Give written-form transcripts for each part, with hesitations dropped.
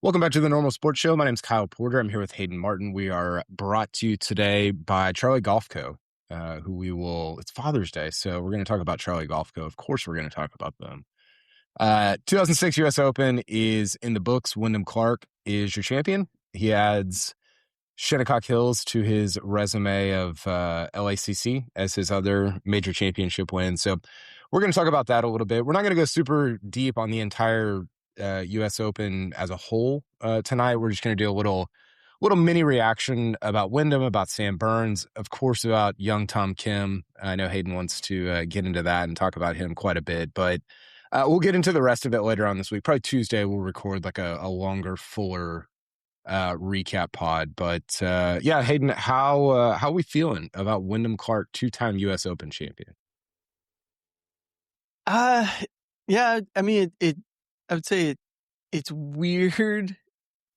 Welcome back to the Normal Sports Show. My name is Kyle Porter. I'm here with Hayden Martin. We are brought to you today by Charlie Golf Co., it's Father's Day, so we're going to talk about Charlie Golf Co. Of course, we're going to talk about them. 2006 U.S. Open is in the books. Wyndham Clark is your champion. He adds Shinnecock Hills to his resume of LACC as his other major championship win. So we're going to talk about that a little bit. We're not going to go super deep on the entire U.S. Open as a whole tonight. We're just going to do a little mini reaction about Wyndham, about Sam Burns, of course, about young Tom Kim. I know Hayden wants to get into that and talk about him quite a bit, but we'll get into the rest of it later on this week. Probably Tuesday we'll record like a longer, fuller recap pod. But yeah, Hayden, how are we feeling about Wyndham Clark, two-time U.S. Open champion? Yeah, I mean, I would say it's weird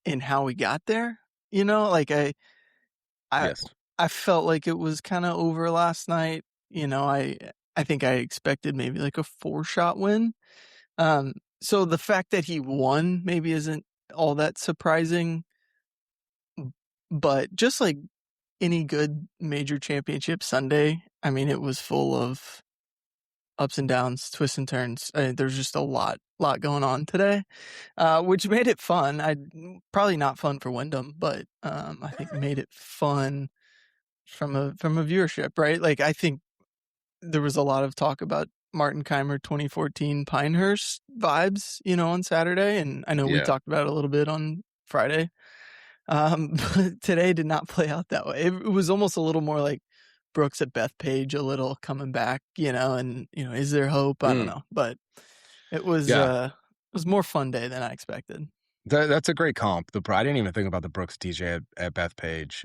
in how we got there. You know, like Yes. I felt like it was kind of over last night. You know, I think I expected maybe like a 4-shot win. So the fact that he won maybe isn't all that surprising. But just like any good major championship Sunday, I mean, it was full of ups and downs, twists and turns. There's just a lot going on today, which made it fun. Probably not fun for Wyndham, but I think made it fun from a viewership, right? Like, I think there was a lot of talk about Martin Keimer 2014 Pinehurst vibes, you know, on Saturday, and I know we talked about it a little bit on Friday. But today did not play out that way. It was almost a little more like Brooks at Bethpage, a little coming back, you know, and, you know, is there hope? I don't know, but it was more fun day than I expected. That's a great comp. I didn't even think about the Brooks DJ at Bethpage.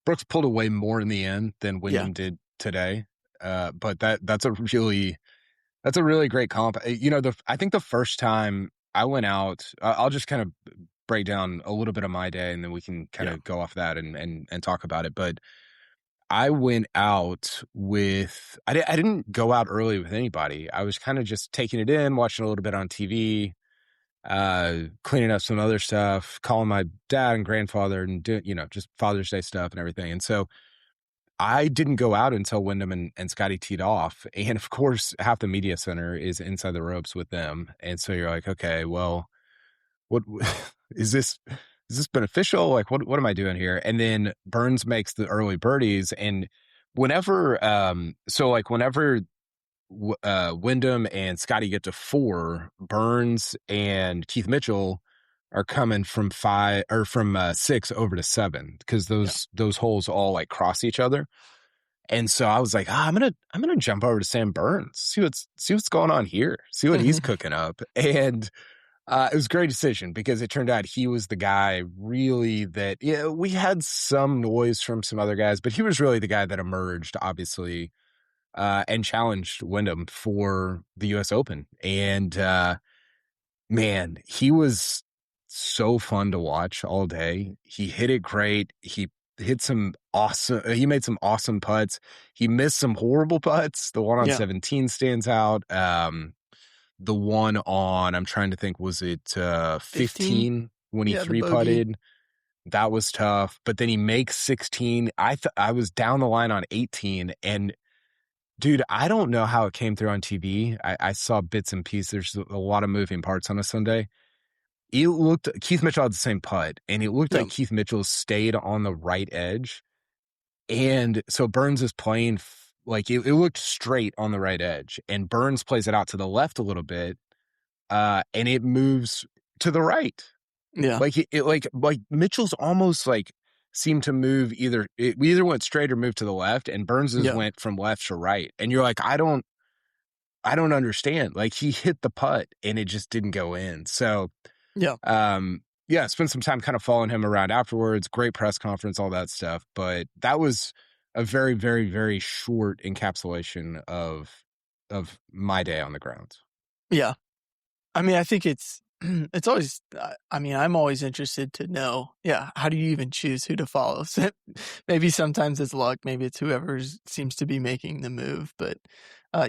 Brooks pulled away more in the end than Wyndham did today. But that's a really great comp. You know, I think the first time I went out, I'll just kind of break down a little bit of my day and then we can kind of go off that and talk about it. But I went out with, I didn't go out early with anybody. I was kind of just taking it in, watching a little bit on TV, cleaning up some other stuff, calling my dad and grandfather and doing, you know, just Father's Day stuff and everything. And so I didn't go out until Wyndham and Scotty teed off. And of course, half the media center is inside the ropes with them. And so you're like, okay, well, what is this beneficial? Like, what am I doing here? And then Burns makes the early birdies. And whenever Wyndham and Scotty get to 4, Burns and Keith Mitchell are coming from 6 over to 7 because those holes all like cross each other. And so I was like, I'm gonna jump over to Sam Burns, see what's going on here, see what he's cooking up. And it was a great decision because it turned out he was the guy really that, we had some noise from some other guys, but he was really the guy that emerged, obviously, and challenged Wyndham for the U.S. Open. And man, he was so fun to watch all day. He hit it great. He made some awesome putts. He missed some horrible putts. The one on 17 stands out. The one on, I'm trying to think, was it 15 when he 3-putted? That was tough. But then he makes 16. I was down the line on 18. And dude, I don't know how it came through on TV. I saw bits and pieces. There's a lot of moving parts on a Sunday. Keith Mitchell had the same putt, and it looked like Keith Mitchell stayed on the right edge. And so Burns is playing like it looked straight on the right edge, and Burns plays it out to the left a little bit, and it moves to the right. Yeah, like Mitchell's almost like seemed to move we either went straight or moved to the left, and Burns's went from left to right. And you're like, I don't understand. Like, he hit the putt and it just didn't go in. So spent some time kind of following him around afterwards. Great press conference, all that stuff. But that was a very, very, very short encapsulation of my day on the grounds. Yeah. I mean, I think it's always, I mean, I'm always interested to know, how do you even choose who to follow? So maybe sometimes it's luck, maybe it's whoever seems to be making the move, but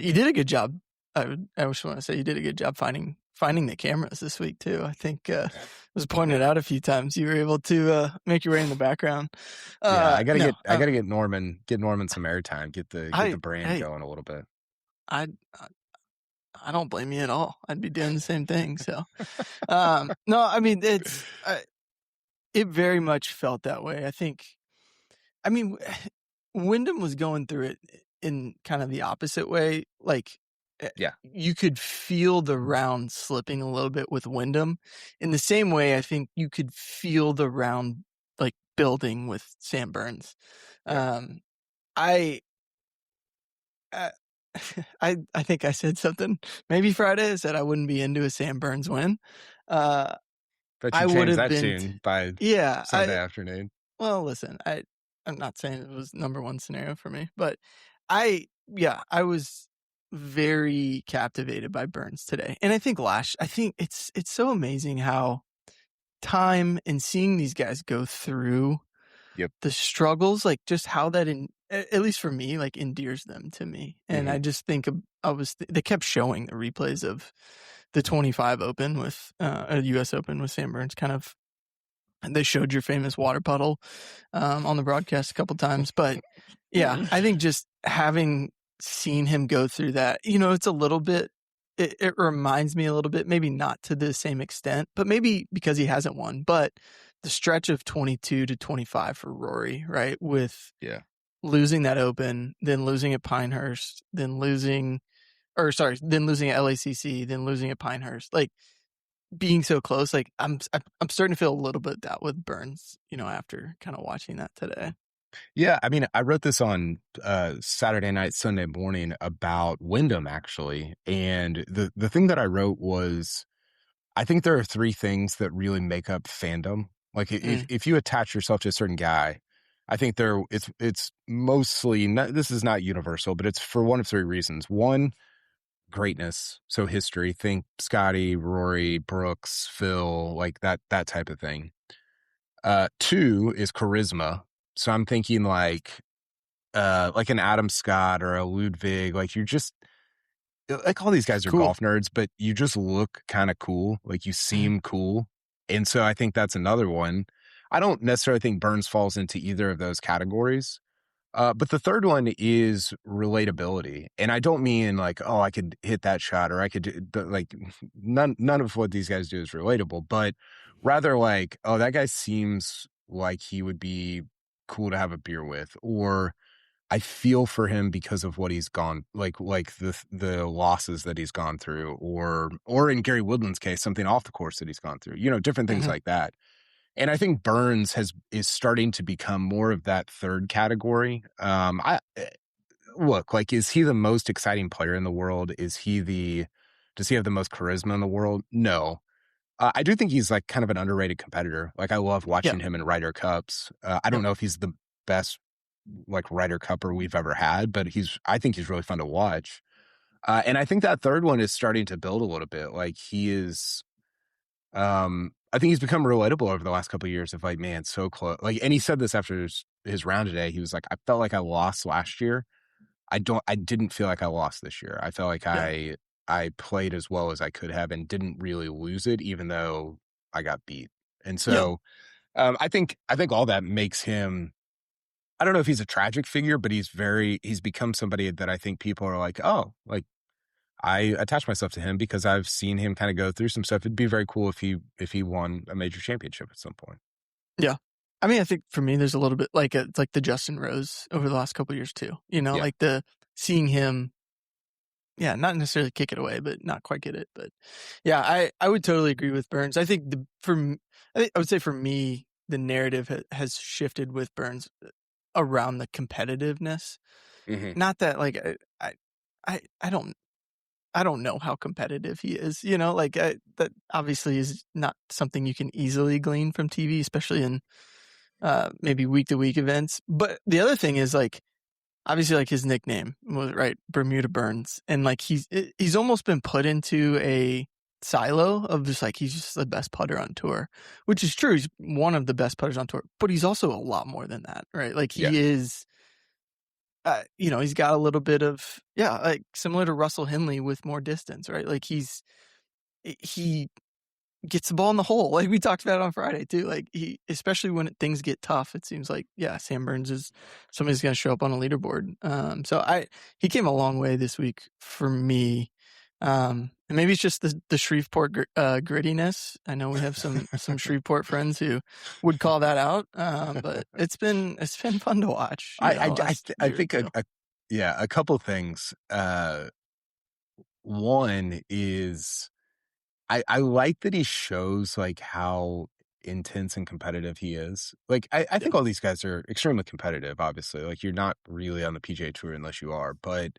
you did a good job. I just want to say you did a good job finding finding the cameras this week too. I think was pointed out a few times. You were able to make your way in the background. Yeah, I gotta No, get Norman some airtime, get the brand hey, going a little bit. I I don't blame you at all. I'd be doing the same thing. So, no, I mean it very much felt that way. I think. I mean, Wyndham was going through it in kind of the opposite way. Like, Yeah. you could feel the round slipping a little bit with Wyndham. In the same way, I think you could feel the round like building with Sam Burns. Yeah. I, uh, I think I said something maybe Friday. I said I wouldn't be into a Sam Burns win. Uh, Bet I you would change have that been, tune by yeah. Sunday afternoon. Well, listen, I'm not saying it was number one scenario for me, but I was very captivated by Burns today. And I think it's so amazing how time and seeing these guys go through Yep. the struggles, like just how that at least for me, like endears them to me. And I just think they kept showing the replays of the 25 Open with a US Open with Sam Burns kind of. And they showed your famous water puddle on the broadcast a couple times. But yeah, I think just having seen him go through that, it's a little bit, it reminds me a little bit, maybe not to the same extent, but maybe because he hasn't won, but the stretch of 22 to 25 for Rory, right? With Yeah. losing that Open, then losing at Pinehurst, then losing at LACC, then losing at Pinehurst. Like, being so close, like I'm starting to feel a little bit that with Burns, after kind of watching that today. Yeah, I mean, I wrote this on Saturday night, Sunday morning about Wyndham actually, and the thing that I wrote was, I think there are three things that really make up fandom. Like if you attach yourself to a certain guy, I think it's mostly not, this is not universal, but it's for one of three reasons. One, greatness, so history. Think Scotty, Rory, Brooks, Phil, like that type of thing. Two is charisma. So I'm thinking like an Adam Scott or a Ludwig. Like you're just like all these guys are Cool. golf nerds, but you just look kind of cool. Like you seem cool, and so I think that's another one. I don't necessarily think Burns falls into either of those categories. But the third one is relatability. And I don't mean like, oh, I could hit that shot or I could like none of what these guys do is relatable, but rather like, oh, that guy seems like he would be cool to have a beer with, or I feel for him because of what he's gone, like the losses that he's gone through, or in Gary Woodland's case, something off the course that he's gone through, different things like that. And I think Burns is starting to become more of that third category. I look, like, is he the most exciting player in the world? Does he have the most charisma in the world? No. I do think he's like kind of an underrated competitor. Like I love Yeah. watching him in Ryder Cups. I don't Yep. know if he's the best like Ryder Cupper we've ever had, but I think he's really fun to watch. And I think that third one is starting to build a little bit. Like he is, I think he's become relatable over the last couple of years of like, man, so close. Like, and he said this after his round today. He was like, I felt like I lost last year. I didn't feel like I lost this year. I felt like Yeah. I played as well as I could have and didn't really lose it, even though I got beat. And Yep. so, I think all that makes him, I don't know if he's a tragic figure, but he's become somebody that I think people are like, oh, like I attach myself to him because I've seen him kind of go through some stuff. It'd be very cool if he won a major championship at some point. Yeah. I mean, I think for me, there's a little bit like it's like the Justin Rose over the last couple of years too. Yeah. Like the seeing him, yeah, not necessarily kick it away, but not quite get it. But yeah, I would totally agree with Burns. I think I would say for me, the narrative has shifted with Burns around the competitiveness. Hmm. Not that like I don't know how competitive he is. Like that obviously is not something you can easily glean from TV, especially in maybe week to week events. But the other thing is like obviously like his nickname was right Bermuda Burns, and like he's almost been put into a silo of just like he's just the best putter on tour, which is true. He's one of the best putters on tour, but he's also a lot more than that, right? Like Yeah. he is. He's got a little bit of like similar to Russell Henley with more distance, right? Like he gets the ball in the hole, like we talked about on Friday too. Like he, especially when things get tough, it seems like Sam Burns is somebody's going to show up on a leaderboard. So he came a long way this week for me. And maybe it's just the Shreveport grittiness. I know we have some Shreveport friends who would call that out, but it's been fun to watch. I think a couple things. One is I like that he shows like how intense and competitive he is. Like I think all these guys are extremely competitive, obviously. Like you're not really on the PGA Tour unless you are, but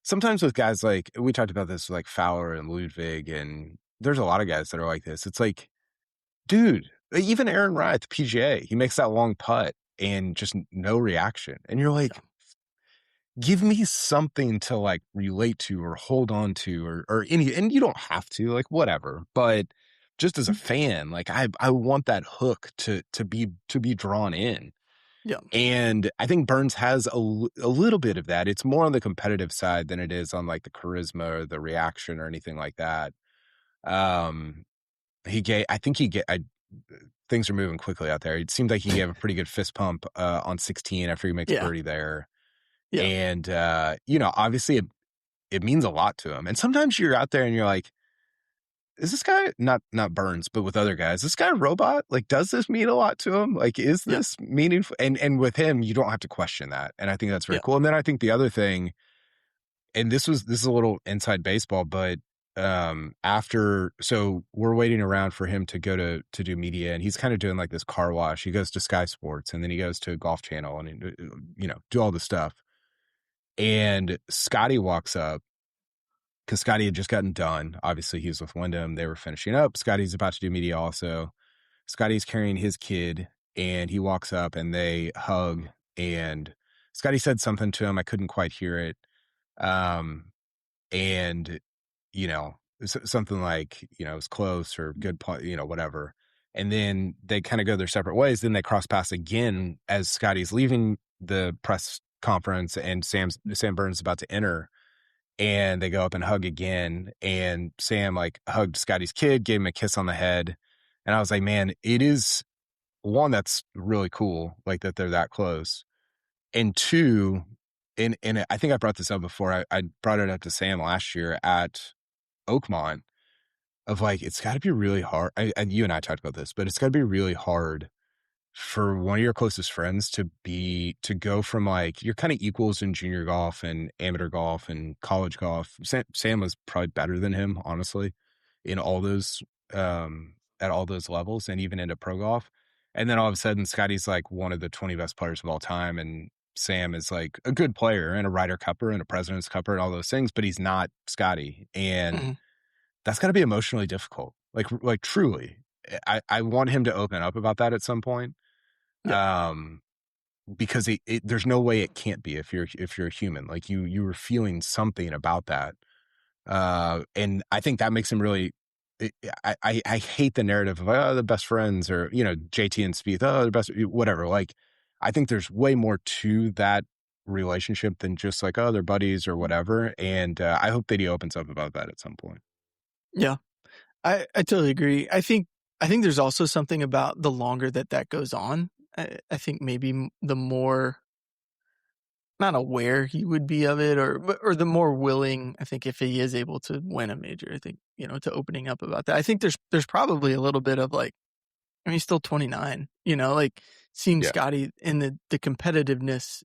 sometimes with guys like we talked about this with like Fowler and Ludwig, and there's a lot of guys that are like this. It's like, dude, even Aaron Rai at the PGA, he makes that long putt and just no reaction. And you're like, give me something to like relate to or hold on to or any, and you don't have to, like, whatever. But just as a fan, like I want that hook to be drawn in. Yeah. And I think Burns has a little bit of that. It's more on the competitive side than it is on like the charisma or the reaction or anything like that. Things are moving quickly out there. It seemed like he gave a pretty good fist pump on 16 after he makes birdie there. Yeah. And, obviously it means a lot to him. And sometimes you're out there and you're like, is this guy not Burns, but with other guys, this guy a robot? Like, does this mean a lot to him? Like, is this meaningful? And with him, you don't have to question that. And I think that's very cool. And then I think the other thing, and this is a little inside baseball, but so we're waiting around for him to go to do media, and he's kind of doing like this car wash. He goes to Sky Sports and then he goes to Golf Channel and do all this stuff. And Scotty walks up because Scotty had just gotten done. Obviously, he was with Wyndham. They were finishing up. Scotty's about to do media also. Scotty's carrying his kid, and he walks up, and they hug. And Scotty said something to him. I couldn't quite hear it. And, something like, it's close or good, whatever. And then they kind of go their separate ways. Then they cross paths again as Scotty's leaving the press conference and Sam Burns is about to enter, and they go up and hug again, and Sam like hugged Scotty's kid, gave him a kiss on the head. And I was like, man, it is one, that's really cool, like that they're that close. And two, and I think I brought this up before. I brought it up to Sam last year at Oakmont of like, it's got to be really hard. You and I talked about this, but it's got to be really hard for one of your closest friends to go from like, you're kind of equals in junior golf and amateur golf and college golf. Sam was probably better than him, honestly, in all those, at all those levels, and even into pro golf. And then all of a sudden, Scotty's like one of the 20 best players of all time. And Sam is like a good player and a Ryder Cupper and a President's Cupper and all those things, but he's not Scotty. And that's got to be emotionally difficult. Like truly, I want him to open up about that at some point. Because there's no way it can't be if you're a human. Like you were feeling something about that. And I think that makes him really, I hate the narrative of the best friends or, JT and Spieth, the best, whatever. Like, I think there's way more to that relationship than just like, they're buddies or whatever. And I hope that he opens up about that at some point. Yeah, I totally agree. I think there's also something about the longer that goes on. I think maybe the more not aware he would be of it, or the more willing, I think, if he is able to win a major, I think, to opening up about that. I think there's probably a little bit of like, I mean, he's still 29, like seeing Scotty in the competitiveness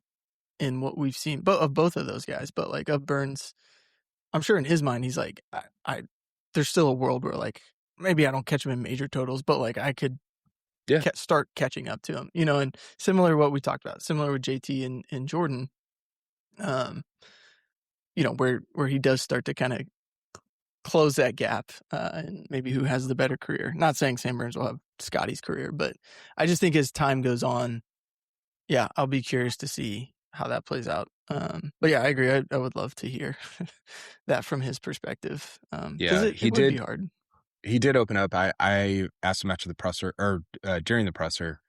in what we've seen, of both of those guys, but like of Burns, I'm sure in his mind, he's like, there's still a world where like, maybe I don't catch him in major totals, but like I could start catching up to him, and similar to what we talked about, similar with JT and Jordan, where he does start to kind of close that gap, and maybe who has the better career. Not saying Sam Burns will have Scotty's career, but I just think as time goes on, I'll be curious to see how that plays out. But I agree. I would love to hear that from his perspective. It would be hard. He did open up. I asked him after the presser or during the presser,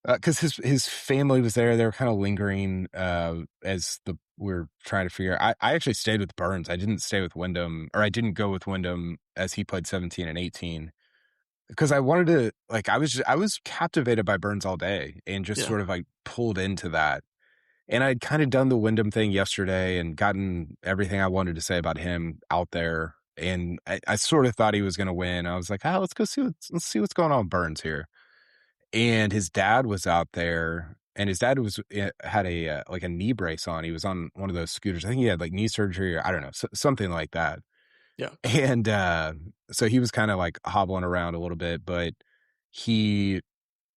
because his family was there. They were kind of lingering as the we're trying to figure. I actually stayed with Burns. I didn't stay with Wyndham, or I didn't go with Wyndham as he played 17 and 18 because I wanted to like I was captivated by Burns all day and just Yeah. sort of like pulled into that. And I'd kind of done the Wyndham thing yesterday and gotten everything I wanted to say about him out there. And I sort of thought he was going to win. I was like, let's go let's see what's going on with Burns here. And his dad was out there, and his dad had a like a knee brace on. He was on one of those scooters. I think he had like knee surgery, or I don't know, something like that. Yeah. And so he was kind of like hobbling around a little bit, but he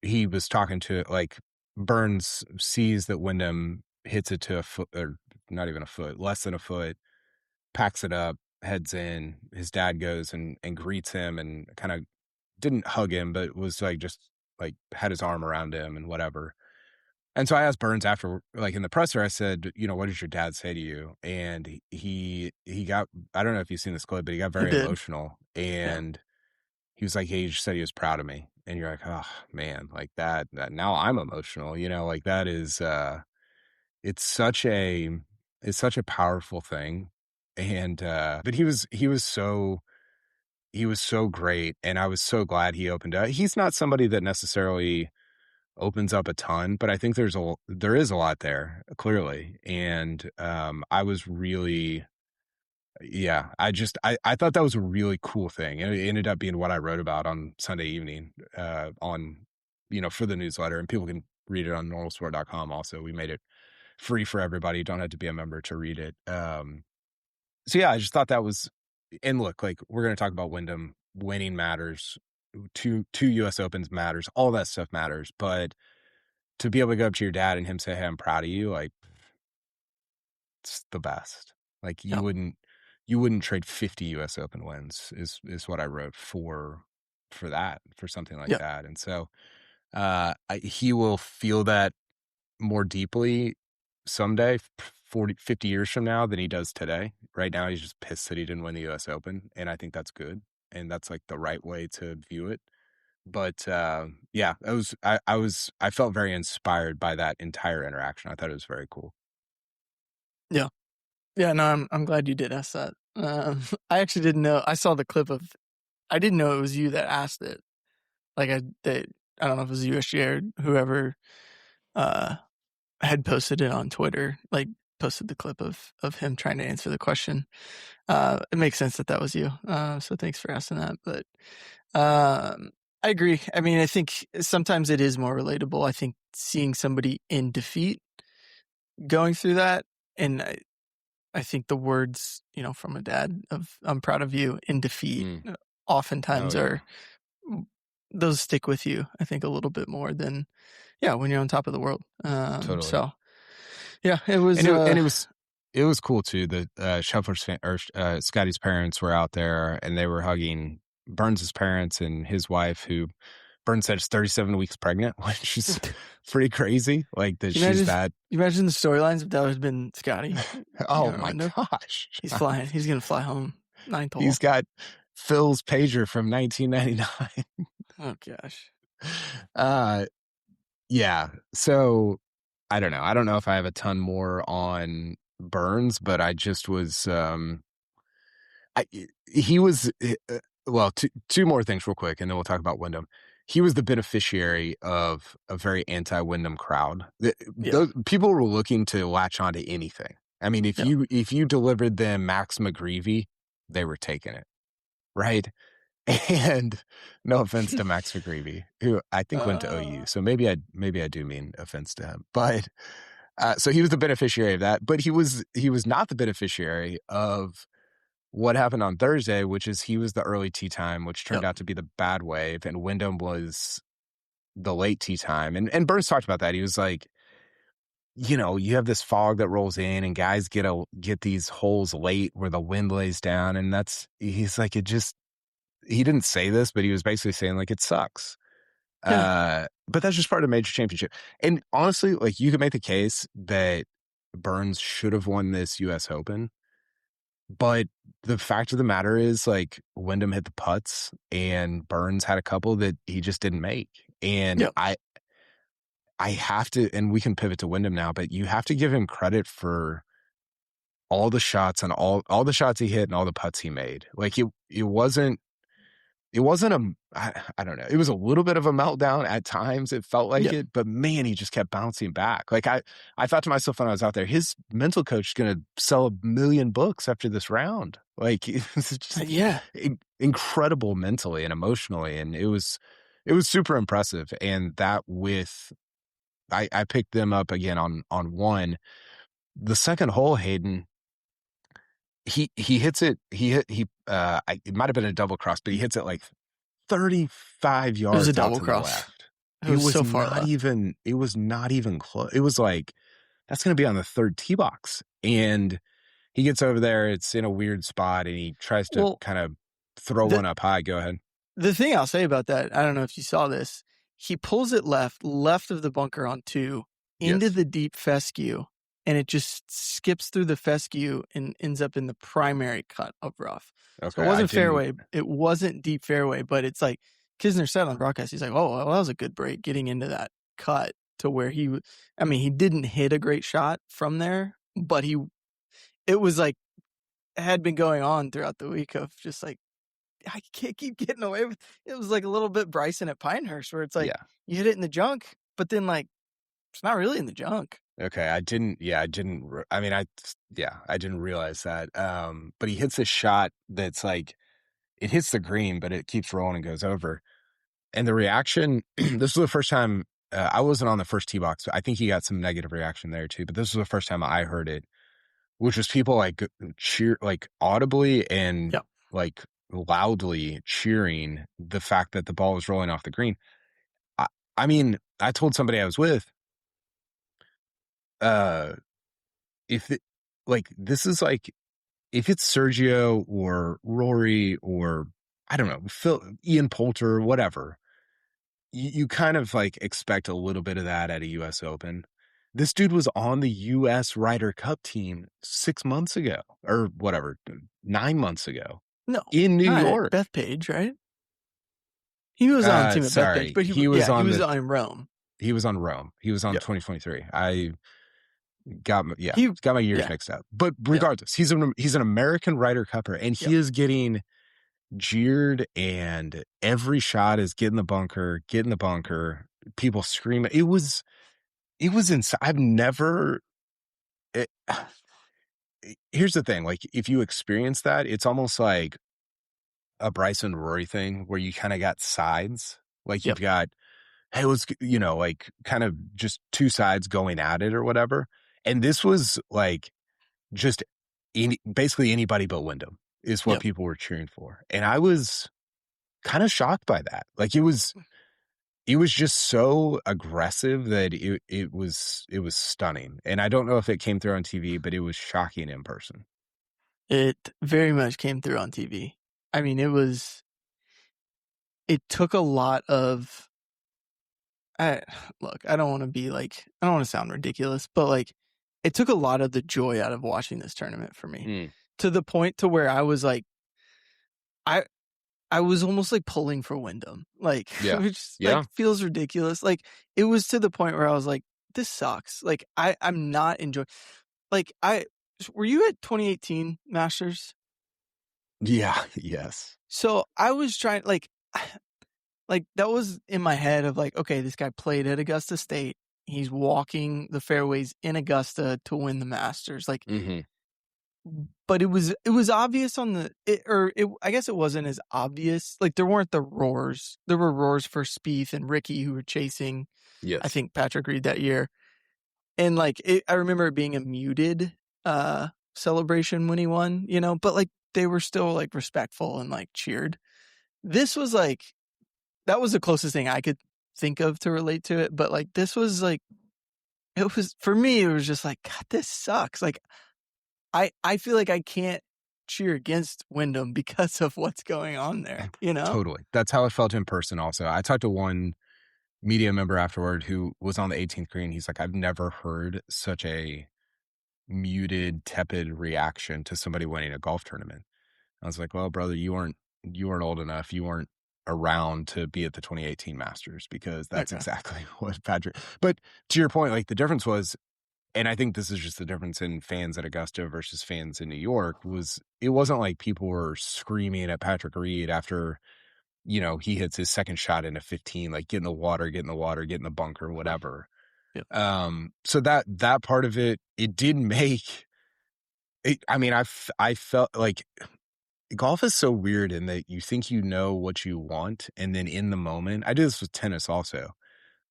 he was talking to like Burns sees that Wyndham hits it to a foot, or not even a foot, less than a foot, packs it up, heads in. His dad goes and greets him and kind of didn't hug him, but was like just like had his arm around him and whatever. And so I asked Burns after, like in the presser, I said, what did your dad say to you? And he got, I don't know if you've seen this clip, but he got I very did. emotional. Yeah. And he was like, hey, he just said he was proud of me. And you're like, oh man, like that now I'm emotional, like that is, it's such a, it's such a powerful thing. And, but he was so great. And I was so glad he opened up. He's not somebody that necessarily opens up a ton, but I think there is a lot there clearly. And, I was really, yeah, I thought that was a really cool thing. And it ended up being what I wrote about on Sunday evening, on, for the newsletter, and people can read it on normalsport.com. Also, we made it free for everybody. You don't have to be a member to read it. So yeah, I just thought that was, and look, like we're going to talk about Wyndham winning matters, two US Opens matters, all that stuff matters. But to be able to go up to your dad and him say, hey, I'm proud of you, like it's the best. Like Yeah. you wouldn't trade 50 US Open wins is what I wrote for that, for something like Yeah. that. And so he will feel that more deeply someday, 50 years from now, than he does today. Right now, he's just pissed that he didn't win the US Open. And I think that's good. And that's like the right way to view it. But yeah, I felt very inspired by that entire interaction. I thought it was very cool. Yeah. Yeah. No, I'm glad you did ask that. I actually didn't know. I saw the clip of. I didn't know it was you that asked it. Like I don't know if it was USGA or whoever had posted it on Twitter. Like posted the clip of him trying to answer the question. It makes sense that was you. So thanks for asking that. But I agree. I mean, I think sometimes it is more relatable. I think seeing somebody in defeat going through that, and I think the words, from a dad of "I'm proud of you" in defeat, oftentimes Oh, yeah. are those stick with you. I think a little bit more than when you're on top of the world. Totally. So yeah, it was. It was cool too. The Scheffler's Scotty's parents were out there, and they were hugging Burns's parents and his wife, who Burns said is 37 weeks pregnant, which is pretty crazy. Like that she's that. You imagine the storylines if that would have been Scotty. Oh my gosh, he's flying. He's gonna fly home 9th hole. He's got Phil's pager from 1999. Oh gosh. Yeah. So I don't know. I don't know if I have a ton more on Burns, but I just was, he was, well, two more things real quick, and then we'll talk about Wyndham. He was the beneficiary of a very anti-Wyndham crowd. Those people were looking to latch on to anything. I mean, if you delivered them Max McGreevy, they were taking it, right? And no offense to Max McGreevy, who I think went to OU, so maybe I do mean offense to him, but so he was the beneficiary of that. But he was not the beneficiary of what happened on Thursday, which is he was the early tee time, which turned out to be the bad wave, and Wyndham was the late tee time. And Burns talked about that. He was like, you have this fog that rolls in, and guys get these holes late where the wind lays down, and he's like, he didn't say this, but he was basically saying like it sucks. But that's just part of the major championship. And honestly, like you could make the case that Burns should have won this US Open. But the fact of the matter is, like, Wyndham hit the putts and Burns had a couple that he just didn't make. And I have to, and we can pivot to Wyndham now, but you have to give him credit for all the shots and all the shots he hit and all the putts he made. Like it wasn't I don't know. It was a little bit of a meltdown at times. It felt like Yeah. it, but man, he just kept bouncing back. Like I thought to myself when I was out there, his mental coach is going to sell 1 million books after this round. Like it's just Yeah. incredible mentally and emotionally. And it was super impressive. And that I picked them up again on one. The second hole, Hayden, he hits it. It might have been a double cross, but he hits it like 35 It was a yards out double to the cross. left. It was so far left. It was not even close. It was like, that's going to be on the third tee box. And he gets over there. It's in a weird spot and he tries to kind of throw one up high. Go ahead. The thing I'll say about that, I don't know if you saw this, he pulls it left of the bunker on 2 into the deep fescue, and it just skips through the fescue and ends up in the primary cut of rough. Okay, so it wasn't fairway. It wasn't deep fairway, but it's like Kisner said on the broadcast, he's like, oh, well, that was a good break getting into that cut to where he didn't hit a great shot from there, but it was like, it had been going on throughout the week of just like, I can't keep getting away with it. Was like a little bit Bryson at Pinehurst where it's like, you hit it in the junk, but then like, it's not really in the junk. Okay. I didn't realize that. But he hits a shot that's like, it hits the green, but it keeps rolling and goes over. And the reaction, this was the first time, I wasn't on the first tee box. I think he got some negative reaction there too, but this was the first time I heard it, which was people like cheer, like audibly and like loudly cheering the fact that the ball was rolling off the green. I told somebody I was with, if it, like, this is like, if it's Sergio or Rory or I don't know, Ian Poulter, whatever, you kind of like expect a little bit of that at a U.S. Open. This dude was on the U.S. Ryder Cup team 6 months ago or whatever, 9 months ago. No, in New York. Bethpage, right? He was on the team at Bethpage, but he was on Rome. He was on Rome. He was on 2023. I got my years mixed up. But regardless, he's an American Ryder Cupper, and he is getting jeered, and every shot is get in the bunker. People screaming. It was insane. I've never. Here's the thing: like, if you experience that, it's almost like a Bryson Rory thing where you kind of got sides. Like you've got, hey, let's, like kind of just two sides going at it or whatever. And this was like just basically anybody but Wyndham is what people were cheering for. And I was kind of shocked by that. Like it was just so aggressive that it was stunning. And I don't know if it came through on TV, but it was shocking in person. It very much came through on TV. I mean, it took a lot of, I don't want to sound ridiculous, but like, it took a lot of the joy out of watching this tournament for me to the point to where I was like, I was almost like pulling for Wyndham. Like, which like feels ridiculous. Like it was to the point where I was like, this sucks. Like I'm not enjoying, like were you at 2018 Masters? Yeah. Yes. So I was trying like that was in my head of like, okay, this guy played at Augusta State. He's walking the fairways in Augusta to win the Masters. Like, but it was obvious I guess it wasn't as obvious. Like there weren't the roars. There were roars for Spieth and Ricky who were chasing, I think, Patrick Reed that year. And like, I remember it being a muted celebration when he won, but like they were still like respectful and like cheered. This was like, that was the closest thing I could think of to relate to it. But like, this was like, it was, for me, it was just like, God, this sucks. Like, I feel like I can't cheer against Wyndham because of what's going on there, Totally. That's how it felt in person also. I talked to one media member afterward who was on the 18th green. He's like, I've never heard such a muted, tepid reaction to somebody winning a golf tournament. I was like, well, brother, you weren't old enough. You weren't around to be at the 2018 Masters, because that's exactly what Patrick. But to your point, like the difference was and I think this is just the difference in fans at Augusta versus fans in New York. It wasn't like people were screaming at Patrick Reed after, he hits his second shot into 15, like get in the water, get in the water, get in the bunker, whatever. Yep. So that part of it did make it. I mean, I felt like golf is so weird in that you think you know what you want, and then in the moment, I do this with tennis also.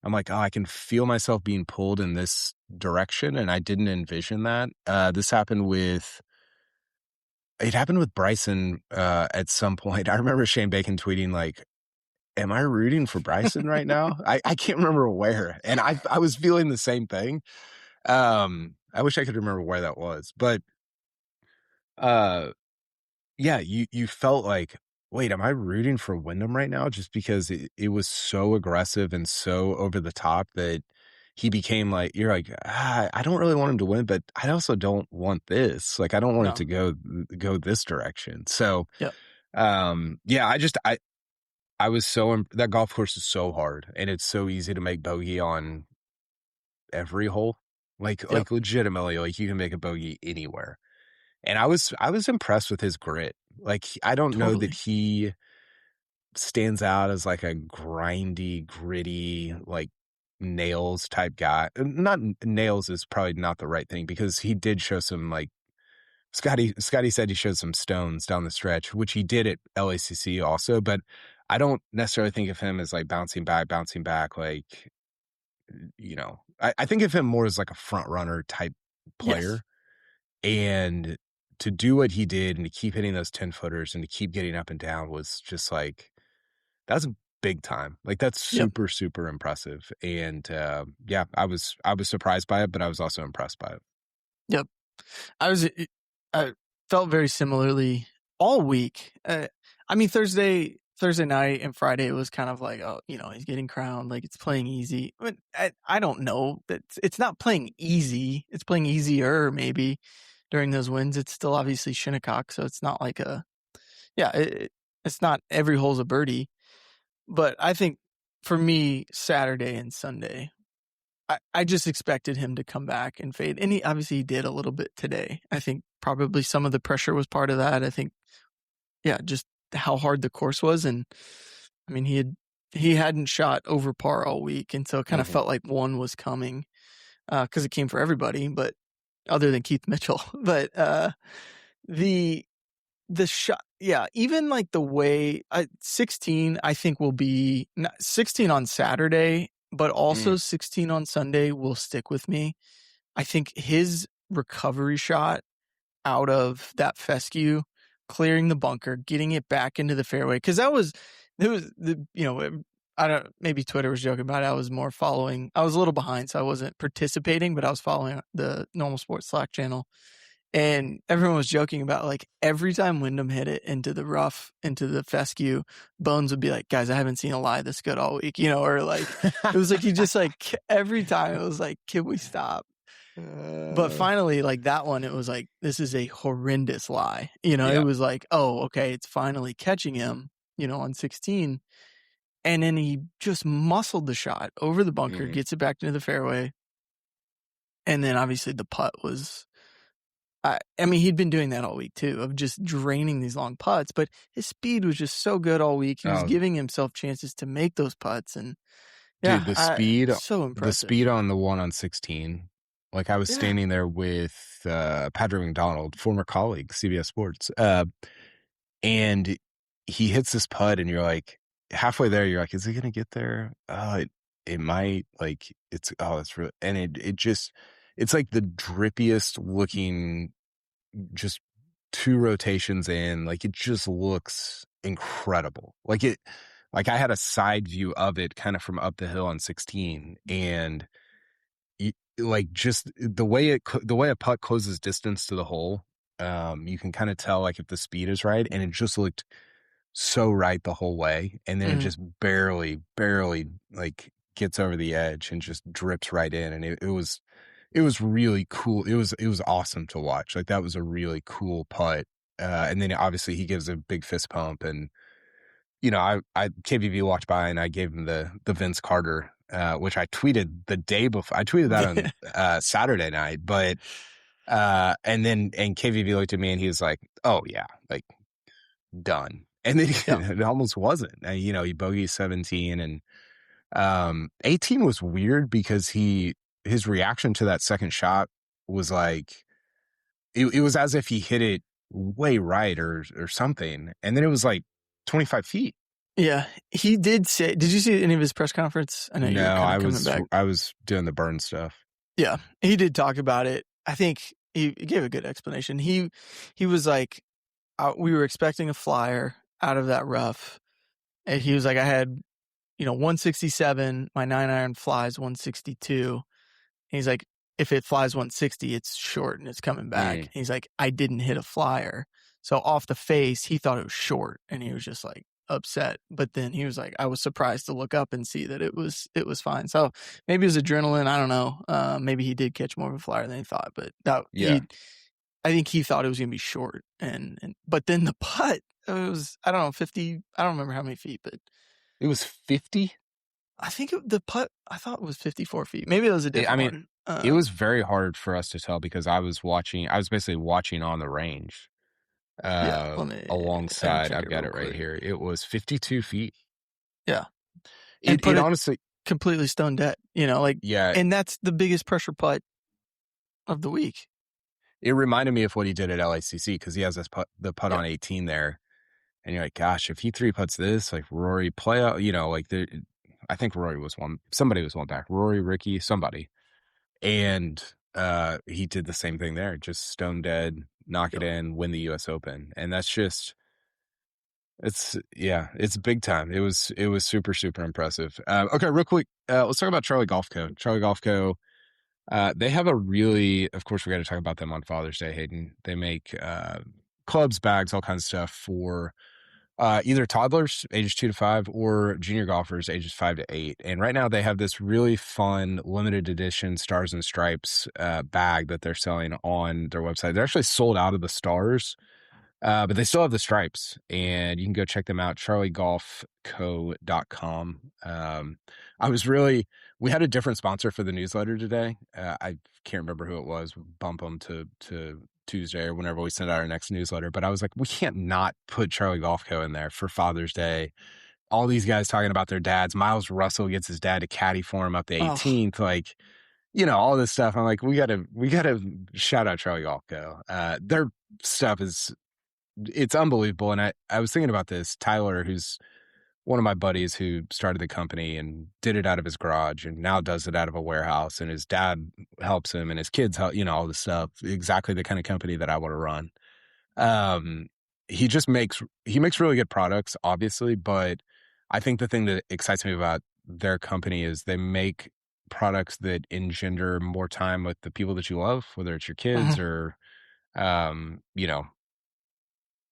I'm like, oh, I can feel myself being pulled in this direction, and I didn't envision that. It happened with Bryson at some point. I remember Shane Bacon tweeting like, am I rooting for Bryson right now? I can't remember where. And I was feeling the same thing. I wish I could remember where that was. But uh yeah, you felt like, wait, am I rooting for Wyndham right now? Just because it was so aggressive and so over the top that he became like, you're like, I don't really want him to win, but I also don't want this. Like, I don't want it No. to go this direction. So, Yep. yeah, I was that golf course is so hard, and it's so easy to make bogey on every hole. Yep. Like legitimately, like you can make a bogey anywhere. And I was impressed with his grit. Like, I don't know that Totally. he stands out as like a grindy, gritty, like nails type guy. Not nails is probably not the right thing, because he did show some like Scotty said he showed some stones down the stretch, which he did at LACC also, but I don't necessarily think of him as like bouncing back. Like, I think of him more as like a front runner type Yes. player. And to do what he did and to keep hitting those 10 footers and to keep getting up and down was just like, that's big time. Like, that's Yep. super, super impressive. And yeah, I was surprised by it, but I was also impressed by it. Yep. I felt very similarly all week. I mean, Thursday night and Friday, it was kind of like, oh, he's getting crowned, like it's playing easy. But I don't know that it's not playing easy. It's playing easier maybe during those wins. It's still obviously Shinnecock, so it's not like it's not every hole's a birdie. But I think for me, Saturday and Sunday, I just expected him to come back and fade. And he did a little bit today. I think probably some of the pressure was part of that. I think, just how hard the course was. And I mean, he hadn't shot over par all week. And so it kind of felt like one was coming, cause it came for everybody, but other than Keith Mitchell. But, the shot, even like the way 16, I think will be 16 on Saturday, but also 16 on Sunday will stick with me. I think his recovery shot out of that fescue, clearing the bunker, getting it back into the fairway, because I don't, maybe Twitter was joking about it. I was a little behind, so I wasn't participating, but I was following the Normal Sports Slack channel. And everyone was joking about like every time Wyndham hit it into the rough, into the fescue, Bones would be like, guys, I haven't seen a lie this good all week, or like, it was like, he just like, every time it was like, can we stop? But finally, like that one, it was like, this is a horrendous lie. It was like, oh, okay, it's finally catching him, on 16. And then he just muscled the shot over the bunker, gets it back into the fairway. And then obviously the putt was, I mean, he'd been doing that all week too, of just draining these long putts, but his speed was just so good all week. He was giving himself chances to make those putts, and dude, so impressive. The speed on the one on 16. Like, I was standing there with Patrick McDonald, former colleague, CBS Sports, and he hits this putt, and you're like, halfway there, you're like, is he gonna get there? It might. Like, it's really, and it's like the drippiest looking, just 2 rotations in. Like, it just looks incredible. Like I had a side view of it kind of from up the hill on 16, and like just the way a putt closes distance to the hole, you can kind of tell like if the speed is right, and it just looked so right the whole way, and then it just barely like gets over the edge and just drips right in, and it was really cool. It was awesome to watch. Like, that was a really cool putt. And then obviously he gives a big fist pump, and I KVV walked by and I gave him the Vince Carter which I tweeted the day before. I tweeted that on Saturday night, but and KVV looked at me and he was like, "Oh yeah, like done." And then Yeah. it almost wasn't. You know, he bogeyed 17 and 18 was weird because his reaction to that second shot was like it was as if he hit it way right or something, and then it was like 25 feet. Yeah, he did say. Did you see any of his press conference? I know you were No, kind of coming back. I was doing the burn stuff. Yeah, he did talk about it. I think he gave a good explanation. He was like, we were expecting a flyer out of that rough, and he was like, I had 167. My 9-iron flies 162. He's like, if it flies 160, it's short and it's coming back. And he's like, I didn't hit a flyer. So off the face, he thought it was short and he was just like upset. But then he was like, I was surprised to look up and see that it was fine. So maybe it was adrenaline. I don't know. Maybe he did catch more of a flyer than he thought, but I think he thought it was going to be short. But then the putt, it was, I don't know, 50. I don't remember how many feet, but it was 50. I think the putt, I thought it was 54 feet. Maybe it was a different one. It was very hard for us to tell because I was basically watching on the range alongside. I've got it right here. It was 52 feet. Yeah. It honestly completely stone dead, and that's the biggest pressure putt of the week. It reminded me of what he did at LACC because he has the putt on 18 there. And you're like, gosh, if he 3-putts this, like Rory play out, I think Rory was one. Somebody was one back. Rory, Ricky, somebody. And he did the same thing there. Just stone dead, knock it in, win the U.S. Open. And that's just, it's big time. It was super, super impressive. Okay, real quick, let's talk about Charlie Golf Co. Charlie Golf Co. They have of course, we got to talk about them on Father's Day, Hayden. They make clubs, bags, all kinds of stuff for either toddlers ages 2 to 5 or junior golfers ages 5 to 8. And right now they have this really fun limited edition Stars and Stripes bag that they're selling on their website. They're actually sold out of the stars, but they still have the stripes, and you can go check them out, charliegolfco.com. We had a different sponsor for the newsletter today. I can't remember who it was. We'll bump them to Tuesday or whenever we send out our next newsletter. But I was like, we can't not put Charlie Golf Co. in there for Father's Day. All these guys talking about their dads. Miles Russell gets his dad to caddy for him up the 18th. Like, all this stuff. I'm like, we gotta shout out Charlie Golf Co. Their stuff it's unbelievable. And I was thinking about this. Tyler, who's one of my buddies who started the company and did it out of his garage and now does it out of a warehouse, and his dad helps him and his kids help, all this stuff. Exactly the kind of company that I want to run. He makes really good products, obviously, but I think the thing that excites me about their company is they make products that engender more time with the people that you love, whether it's your kids or, I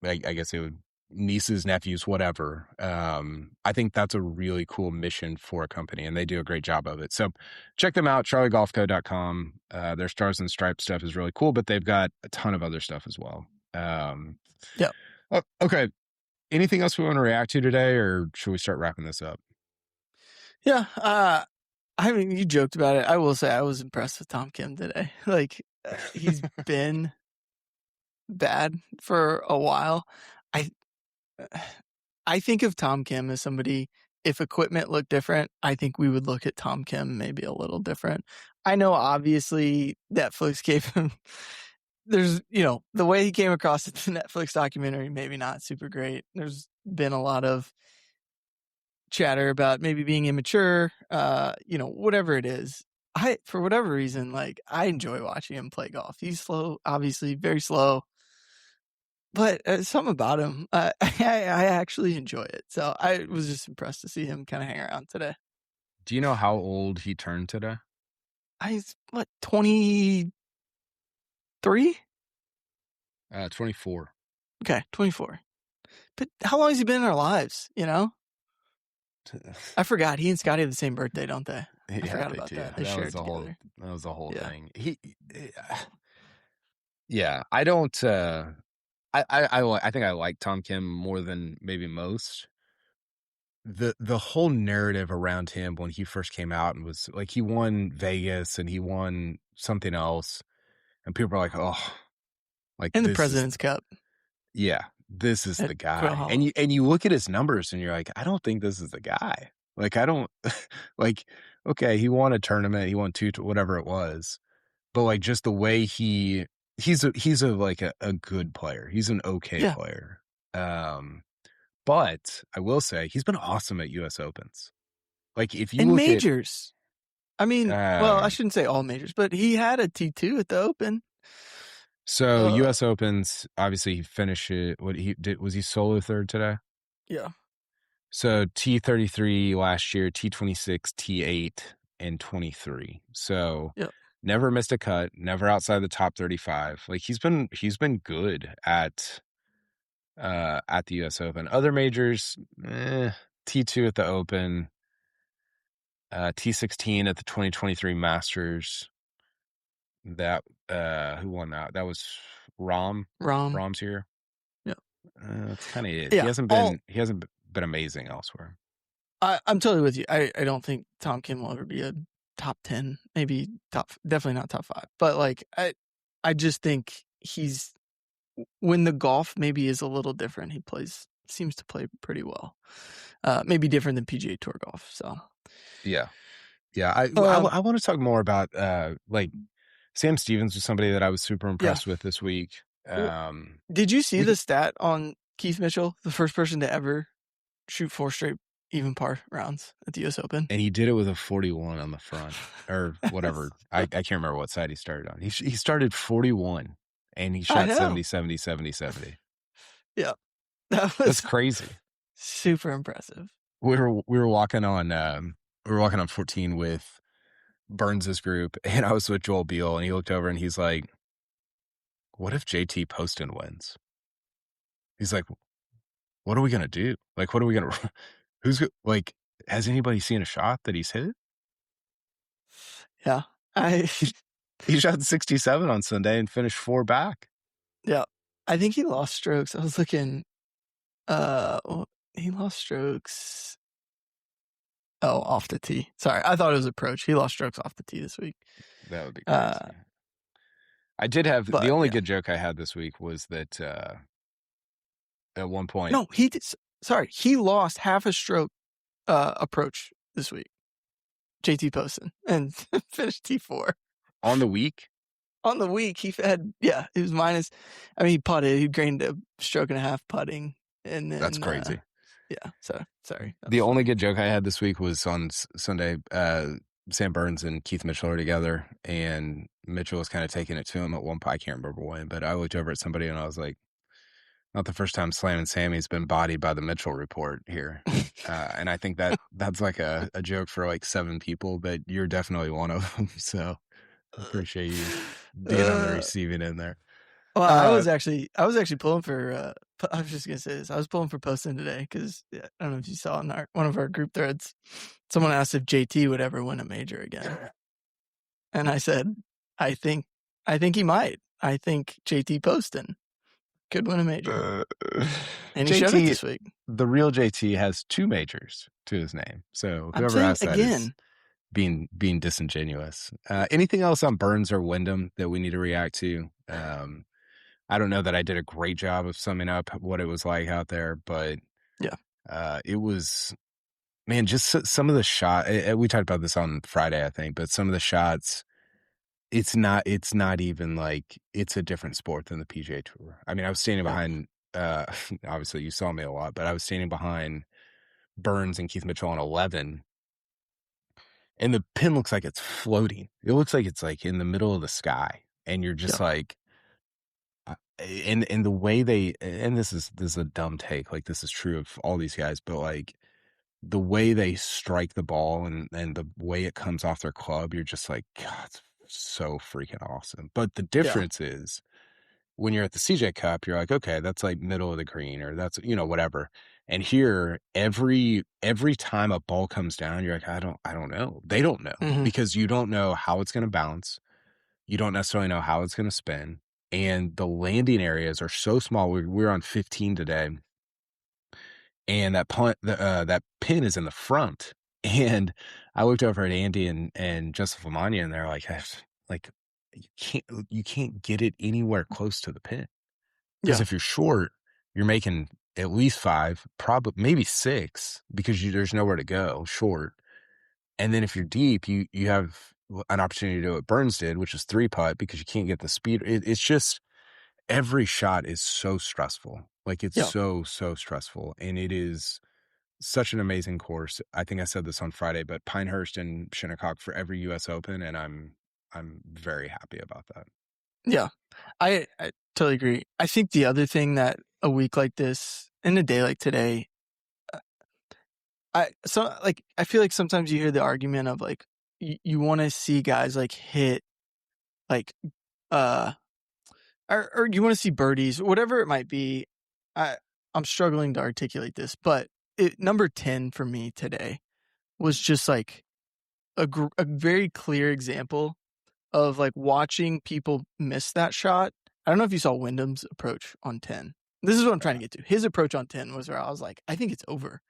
guess it would nieces, nephews, whatever. I think that's a really cool mission for a company, and they do a great job of it. So check them out, charliegolfco.com. Their Stars and Stripes stuff is really cool, but they've got a ton of other stuff as well. Okay. Anything else we want to react to today, or should we start wrapping this up? Yeah. I mean, you joked about it. I will say I was impressed with Tom Kim today. Like, he's been bad for a while. I think of Tom Kim as somebody, if equipment looked different, I think we would look at Tom Kim maybe a little different. I know obviously Netflix gave him, there's, the way he came across the Netflix documentary, maybe not super great. There's been a lot of chatter about maybe being immature, whatever it is. For whatever reason, like, I enjoy watching him play golf. He's slow, obviously very slow. But something about him, I actually enjoy it. So I was just impressed to see him kind of hang around today. Do you know how old he turned today? He's 23? 24. Okay, 24. But how long has he been in our lives, I forgot. He and Scotty have the same birthday, don't they? I forgot about that. They shared together. That was the whole thing. I don't... I think I like Tom Kim more than maybe most. the whole narrative around him when he first came out and was like, he won Vegas and he won something else, and people are like, oh, like And the this is President's Cup yeah, this is at the Quail guy. Hollow. And you look at his numbers and you're like, I don't think this is the guy. Like I don't like okay, he won a tournament, he won two whatever it was. But like just the way he's a like a good player. He's an okay Yeah. player. Um but I will say he's been awesome at US Opens. Like if you And look at majors. I mean, well, I shouldn't say all majors, but he had a T2 at the Open. so US Opens, obviously he finished it. What he did was he solo third today? Yeah. So T33 last year, T26, T8, and 23. So Yep. never missed a cut, never outside the top 35. Like he's been good at the US Open. Other majors, T2 at the Open, T16 at the 2023 Masters. That who won that? That was Rom. Rom. Rom's here. Yeah. That's kind of it. Yeah. He hasn't been amazing elsewhere. I'm totally with you. I don't think Tom Kim will ever be a top 10, maybe definitely not top 5. But like I just think he's when the golf maybe is a little different, seems to play pretty well. Maybe different than PGA Tour golf. So Yeah. Yeah. I want to talk more about like Sam Stevens was somebody that I was super impressed with this week. Did you see the stat on Keith Mitchell, the first person to ever shoot 4 straight even par rounds at the US Open? And he did it with a 41 on the front or whatever. I can't remember what side he started on. He started 41 and he shot 70, 70, 70, 70. Yeah. That's crazy. Super impressive. We were walking on 14 with Burns's group, and I was with Joel Beal, and he looked over and he's like, what if JT Poston wins? He's like, what are we gonna do? Like, what are we gonna who's like, has anybody seen a shot that he's hit? Yeah. He shot 67 on Sunday and finished 4 back. Yeah. I think he lost strokes. I was looking, he lost strokes. Oh, off the tee. Sorry. I thought it was approach. He lost strokes off the tee this week. That would be crazy. I did have the only good joke I had this week was that at one point. No, he lost half a stroke approach this week. JT Poston and finished T4 on the week. On the week, he had it was minus. I mean, he putted. He gained a stroke and a half putting, and then that's crazy. Yeah. So sorry. The only good joke I had this week was on Sunday. Sam Burns and Keith Mitchell are together, and Mitchell was kind of taking it to him at one point. I can't remember when, but I looked over at somebody and I was like, not the first time Slam and Sammy's been bodied by the Mitchell report here. And I think that's like a joke for like 7 people, but you're definitely one of them. So I appreciate you being on the receiving end there. Well, I was actually pulling for, I was just going to say this. I was pulling for Poston today because I don't know if you saw in one of our group threads, someone asked if JT would ever win a major again. And I said, I think he might. I think JT Poston could win a major. And he showed it this week. The real JT has 2 majors to his name. So whoever asked that is being disingenuous. Anything else on Burns or Wyndham that we need to react to? I don't know that I did a great job of summing up what it was like out there, but it was, man, just some of the shot. We talked about this on Friday, I think, but some of the shots, it's not even like it's a different sport than the PGA Tour. I mean, I was standing behind, obviously you saw me a lot, but I was standing behind Burns and Keith Mitchell on 11, and the pin looks like it's floating. It looks like it's like in the middle of the sky, and you're just like, and the way they, and this is a dumb take, like this is true of all these guys, but like the way they strike the ball and the way it comes off their club, you're just like, God, it's so freaking awesome. But the difference is when you're at the CJ Cup, you're like, okay, that's like middle of the green, or that's, whatever. And here, every time a ball comes down, you're like, I don't know. They don't know because you don't know how it's going to bounce. You don't necessarily know how it's going to spin. And the landing areas are so small. We were on 15 today. and that pin is in the front. And I looked over at Andy and Joseph Lamagna, and they're like, you can't get it anywhere close to the pin. Because Yeah. if you're short, you're making at least 5, probably maybe 6, because there's nowhere to go short. And then if you're deep, you have an opportunity to do what Burns did, which is 3-putt, because you can't get the speed. It's just every shot is so stressful. Like, it's Yeah. so stressful, and it is such an amazing course. I think I said this on Friday, but Pinehurst and Shinnecock for every U.S. Open, and I'm very happy about that. Yeah. I totally agree. I think the other thing that a week like this and a day like today, I feel like sometimes you hear the argument of like you want to see guys like hit like uh or you want to see birdies, whatever it might be. I I'm struggling to articulate this, but number 10 for me today was just like a very clear example of like watching people miss that shot. I don't know if you saw Wyndham's approach on 10. This is what I'm trying to get to. His approach on 10 was where I was like, I think it's over.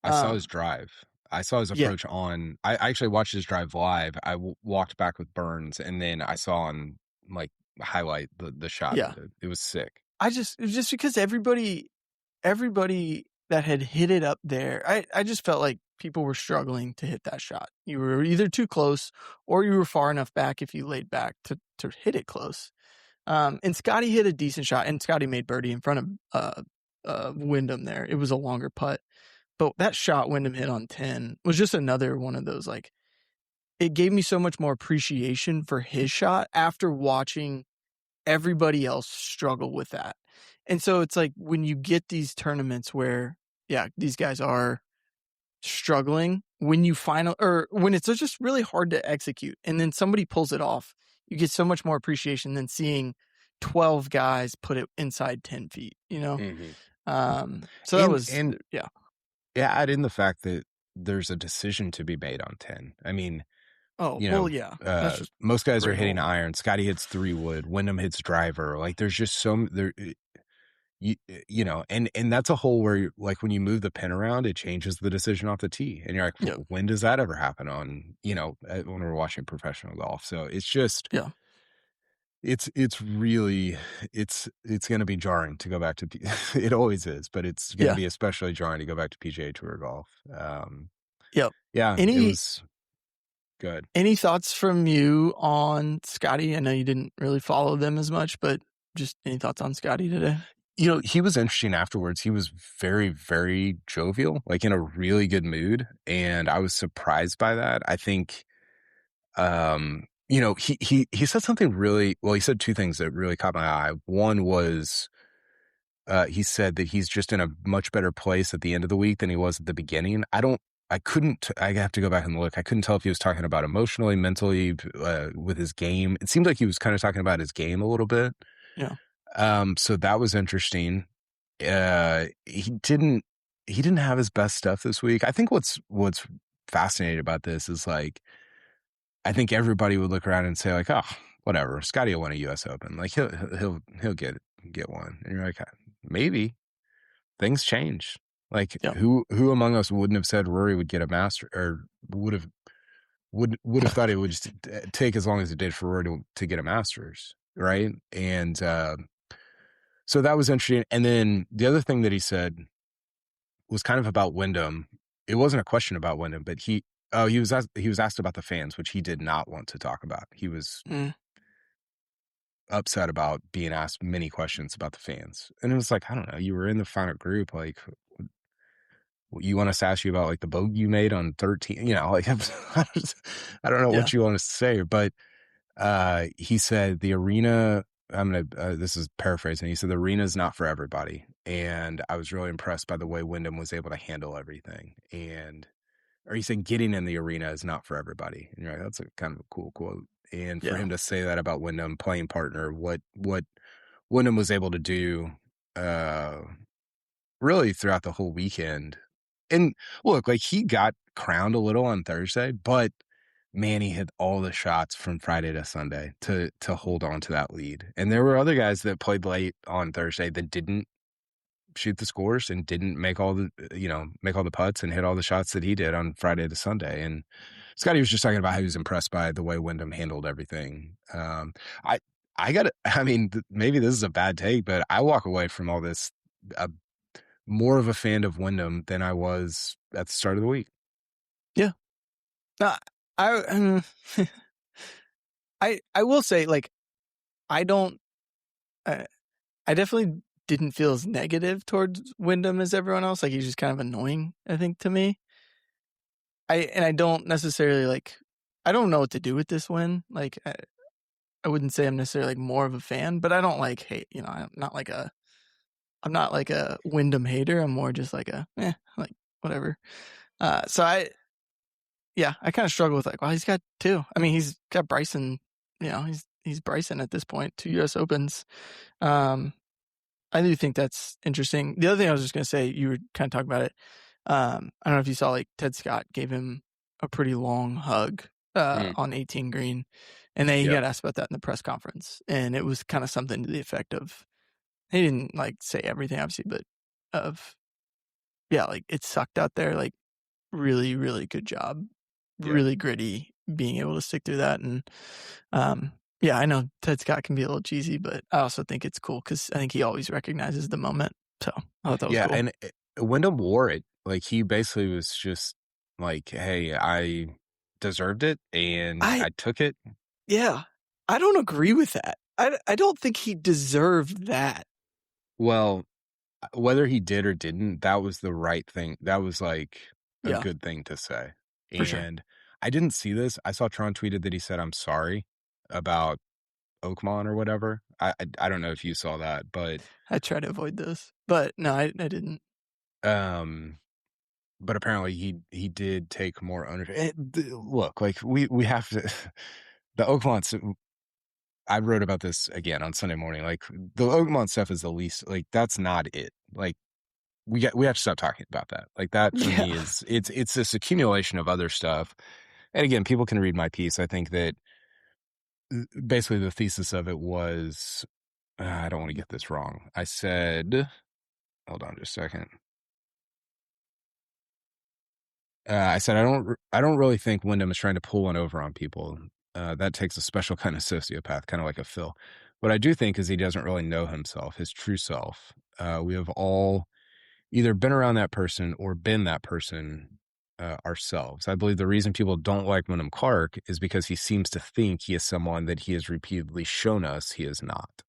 I saw his Um, drive. I saw his yeah, approach on. I actually watched his drive live. I walked back with Burns, and then I saw on like highlight the shot yeah. of it. It was sick. It was just because everybody that had hit it up there, I just felt like people were struggling to hit that shot. You were either too close or you were far enough back if you laid back to hit it close. And Scotty hit a decent shot, and Scotty made birdie in front of Wyndham there. It was a longer putt. But that shot Wyndham hit on 10 was just another one of those, like, it gave me so much more appreciation for his shot after watching everybody else struggle with that. And so it's like when you get these tournaments where, yeah, these guys are struggling, when you or when it's just really hard to execute and then somebody pulls it off, you get so much more appreciation than seeing 12 guys put it inside 10 feet, you know? Mm-hmm. So that And was, yeah. yeah, add in the fact that there's a decision to be made on 10. I mean, Oh, well, yeah, that's just most guys are great hitting hole. iron. Scotty hits 3-wood. Wyndham hits driver. Like, there's just there. And that's a hole where like when you move the pin around, it changes the decision off the tee, and you're like, Yeah, when does that ever happen on when we're watching professional golf? So it's just yeah, it's really it's going to be jarring to go back to it always is, but it's going to yeah, be especially jarring to go back to PGA Tour golf. yep. Yeah, it Any was good. any thoughts from you on Scotty? I know you didn't really follow them as much, but just any thoughts on Scotty today? He was interesting afterwards. He was very, very jovial, like in a really good mood. And I was surprised by that. I think, he said something really, well, he said 2 things that really caught my eye. One was, he said that he's just in a much better place at the end of the week than he was at the beginning. I have to go back and look. I couldn't tell if he was talking about emotionally, mentally, with his game. It seemed like he was kind of talking about his game a little bit. Yeah, So that was interesting. He didn't have his best stuff this week. I think what's fascinating about this is like, I think everybody would look around and say like, oh, whatever, Scotty will win a U.S. Open. Like he'll get one. And you're like, maybe things change. Like yeah, who among us wouldn't have said Rory would get a master, or would have thought it would just take as long as it did for Rory to get a Masters, right? And so that was interesting. And then the other thing that he said was kind of about Wyndham. It wasn't a question about Wyndham, but he was asked about the fans, which he did not want to talk about. He was mm, upset about being asked many questions about the fans. And it was like, I don't know, you were in the final group, like, you want us to ask you about like the bogey you made on 13, like I don't know yeah, what you want us to say, but he said the arena, this is paraphrasing. He said the arena is not for everybody. And I was really impressed by the way Wyndham was able to handle everything. Or he said getting in the arena is not for everybody. And you're like, that's a kind of a cool quote. And for yeah, him to say that about Wyndham playing partner, what Wyndham was able to do, really throughout the whole weekend. And look, like he got crowned a little on Thursday, but man, he hit all the shots from Friday to Sunday to hold on to that lead. And there were other guys that played late on Thursday that didn't shoot the scores and didn't make all the putts and hit all the shots that he did on Friday to Sunday. And Scotty was just talking about how he was impressed by the way Wyndham handled everything. I I got I mean, maybe this is a bad take, but I walk away from all this more of a fan of Wyndham than I was at the start of the week. Yeah. No, I I will say, like, I don't. I definitely didn't feel as negative towards Wyndham as everyone else. Like, he's just kind of annoying, I think, to me. I don't necessarily like. I don't know what to do with this win. Like, I wouldn't say I'm necessarily like more of a fan, but I don't like hate. You know, I'm not like a Wyndham hater. I'm more just like like whatever. So I kind of struggle with like, well, he's got two. I mean, he's got Bryson. You know, he's Bryson at this point, 2 U.S. Opens. I do think that's interesting. The other thing I was just going to say, you were kind of talking about it. I don't know if you saw, like, Ted Scott gave him a pretty long hug on 18 green. And then he got asked about that in the press conference. And it was kind of something to the effect of, he didn't like say everything, obviously, but like, it sucked out there. Like, really, really good job. Really gritty being able to stick through that. And I know Ted Scott can be a little cheesy, but I also think it's cool because I think he always recognizes the moment. So I thought that was cool. And Wyndham wore it. Like, he basically was just like, hey, I deserved it and I took it. Yeah. I don't agree with that. I don't think he deserved that. Well, whether he did or didn't, that was the right thing. That was like a good thing to say. For sure. And I didn't see this. I saw Tron tweeted that he said, I'm sorry about Oakmont or whatever. I don't know if you saw that, but I try to avoid this, but no, I didn't. But apparently he did take more ownership. Look, like we have to the Oakmont. I wrote about this again on Sunday morning. Like, the Oakmont stuff is the least, like, that's not it. Like, we have to stop talking about that. Like, that for me is it's this accumulation of other stuff. And again, people can read my piece. I think that basically the thesis of it was, I don't want to get this wrong. I said, hold on just a second. I said, I don't really think Wyndham is trying to pull one over on people. That takes a special kind of sociopath, kind of like a Phil. What I do think is he doesn't really know himself, his true self. We have all either been around that person or been that person ourselves. I believe the reason people don't like Wyndham Clark is because he seems to think he is someone that he has repeatedly shown us he is not.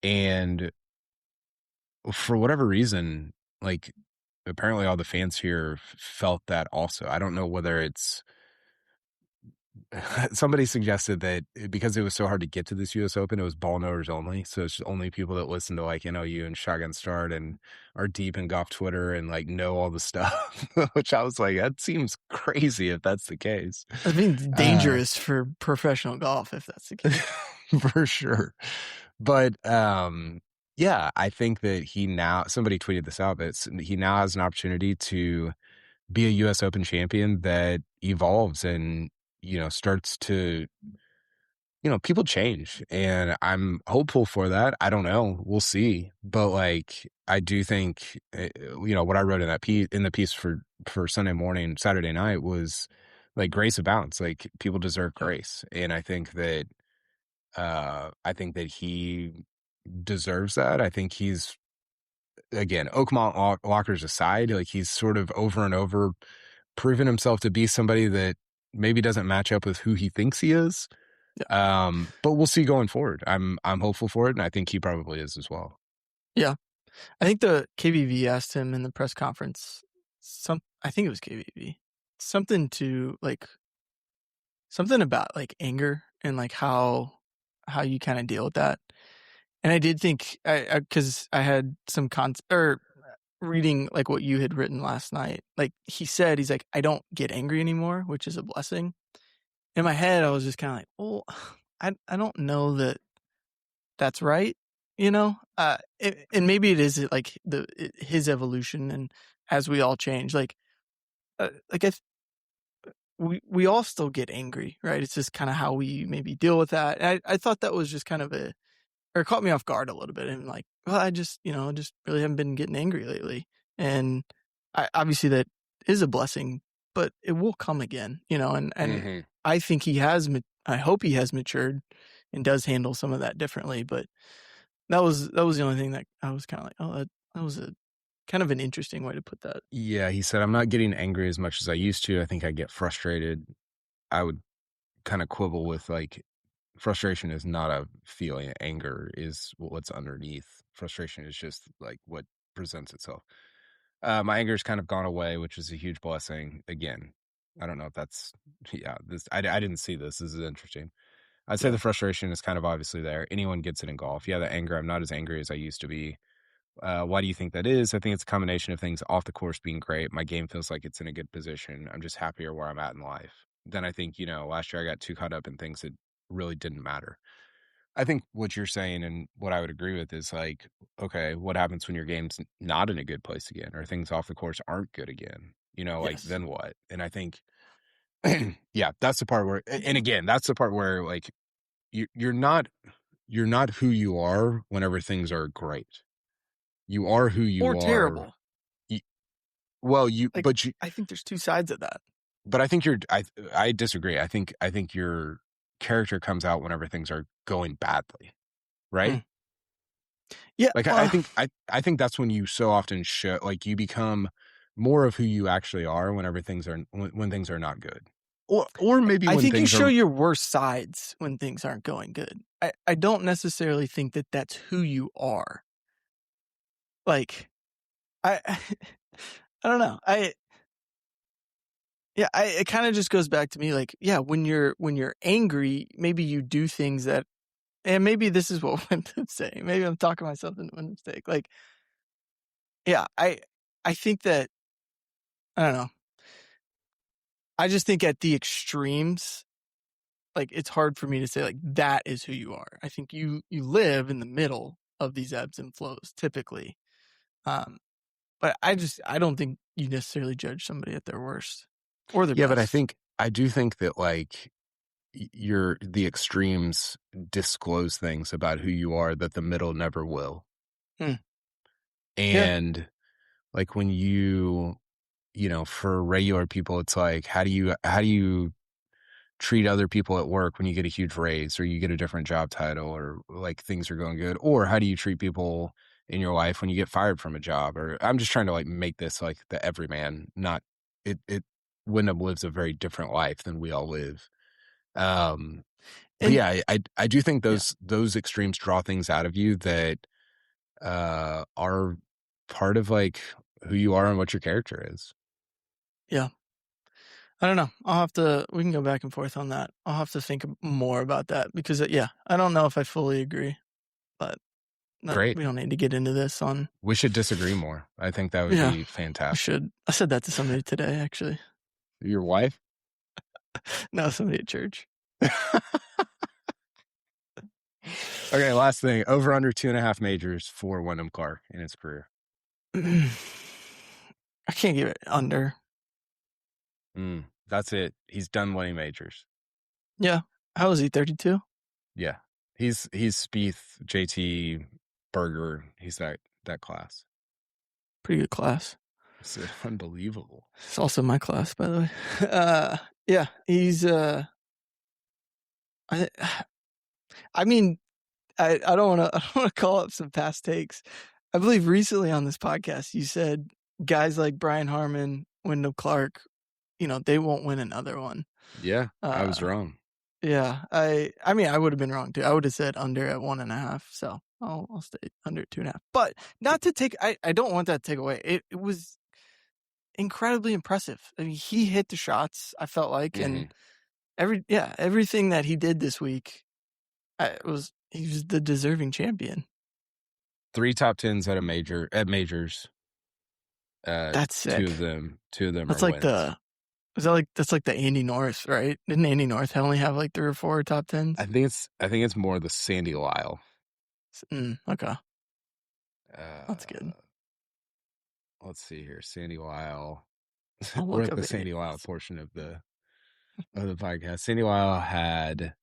And for whatever reason, like, apparently all the fans here felt that also. I don't know whether it's somebody suggested that because it was so hard to get to this U.S. Open, it was ball knowers only. So it's only people that listen to like NOU and Shotgun Start and are deep in golf Twitter and like know all the stuff, which I was like, that seems crazy if that's the case. I mean, dangerous for professional golf if that's the case. For sure. But I think that somebody tweeted this out, that he now has an opportunity to be a U.S. Open champion that evolves and, starts to, people change, and I'm hopeful for that. I don't know. We'll see. But like, I do think, what I wrote in the piece for Saturday night was like, grace abounds. Like, people deserve grace. And I think that he deserves that. I think he's, again, Oakmont lockers aside, like, he's sort of over and over proven himself to be somebody that maybe doesn't match up with who he thinks he is. But we'll see going forward. I'm hopeful for it, and I think he probably is as well. Yeah. I think the KBV asked him in the press conference, I think it was KBV, something about like anger and like how you kind of deal with that. And I did think, because I had some reading like what you had written last night. Like, he's like, I don't get angry anymore, which is a blessing. In my head, I was just kind of like, well, I don't know that that's right, and maybe it is like his evolution, and as we all change, we all still get angry, right? It's just kind of how we maybe deal with that. And I thought that was just kind of it caught me off guard a little bit, and like, well, I just really haven't been getting angry lately, and obviously that is a blessing, but it will come again, and Hmm. I think he has. I hope he has matured and does handle some of that differently. But that was the only thing that I was kind of like, oh, that was a kind of an interesting way to put that. Yeah, he said, I'm not getting angry as much as I used to. I think I get frustrated. I would kind of quibble with like frustration is not a feeling. Anger is what's underneath. Frustration is just like what presents itself. My anger's kind of gone away, which is a huge blessing. Again, I don't know if that's, yeah, I didn't see this. This is interesting. I'd say Yeah. the frustration is kind of obviously there. Anyone gets it in golf. Yeah, the anger, I'm not as angry as I used to be. Why do you think that is? I think it's a combination of things off the course being great. My game feels like it's in a good position. I'm just happier where I'm at in life. Then I think, last year I got too caught up in things that really didn't matter. I think what you're saying and what I would agree with is like, okay, what happens when your game's not in a good place again or things off the course aren't good again? Like Yes. then what? And I think, yeah, that's the part where, and again, that's the part where like you're not who you are whenever things are great. You are who Or you are. terrible. y- Well, Like, but I think there's two sides of that. I think I disagree. I think your character comes out whenever things are going badly, right? Mm. Yeah. Like Well, I think that's when you so often show like you become more of who you actually are whenever things are when things are not good. Or maybe I when think you things show are your worst sides when things aren't going good. I don't necessarily think that that's who you are. Like, I I don't know. It kind of just goes back to me like, yeah, when you're angry, maybe you do things that, and maybe this is what Wyndham's saying. Maybe I'm talking myself into a mistake. Like, yeah, I think that, I don't know. I just think at the extremes, like it's hard for me to say like that is who you are. I think you live in the middle of these ebbs and flows typically. Um, but I don't think you necessarily judge somebody at their worst or their yeah, but best. I do think that like the extremes disclose things about who you are that the middle never will. Hmm. Yeah. And like when for regular people, it's like, how do you treat other people at work when you get a huge raise or you get a different job title or like things are going good? Or how do you treat people in your life when you get fired from a job? Or I'm just trying to like make this like the everyman, not it Wyndham lives a very different life than we all live. Um, but And yeah, I do think yeah, those extremes draw things out of you that are part of like who you are and what your character is. yeah. I don't know. We can go back and forth on that. I'll have to think more about that because, yeah, I don't know if I fully agree, but Great. we don't need to get into this on, We should disagree more. I think that would yeah, be we fantastic. should. I said that to somebody today, actually. Your wife? No, somebody at church. Okay, last thing. Over under 2.5 majors for Wyndham Clark in his career. I can't give it under. That's it. He's done winning majors. Yeah. How is he? 32? Yeah. He's Spieth, JT, Berger. He's that class. Pretty good class. It's unbelievable. It's also my class, by the way. Yeah, he's I I mean, I don't want to I don't want to call up some past takes. I believe recently on this podcast you said guys like Brian Harmon, Wyndham Clark, they won't win another one. Yeah, I was Uh wrong. yeah, I mean I would have been wrong too. I would have said under at 1.5. So I'll stay under at 2.5. But not to take I don't want that to take away. It was incredibly impressive. I mean, he hit the shots, I felt like, Hmm. and everything that he did this week, he was the deserving champion. 3 top tens at majors. That's Two sick. of them are That's like wins. that's like the Andy North, right? Didn't Andy North only have like 3 or 4 top tens? I think it's more the Sandy Lyle. Okay, that's good. Uh, let's see here. Sandy Lyle. I'll We're look at up the Andy Sandy Lyle North. portion of the podcast. Sandy Lyle had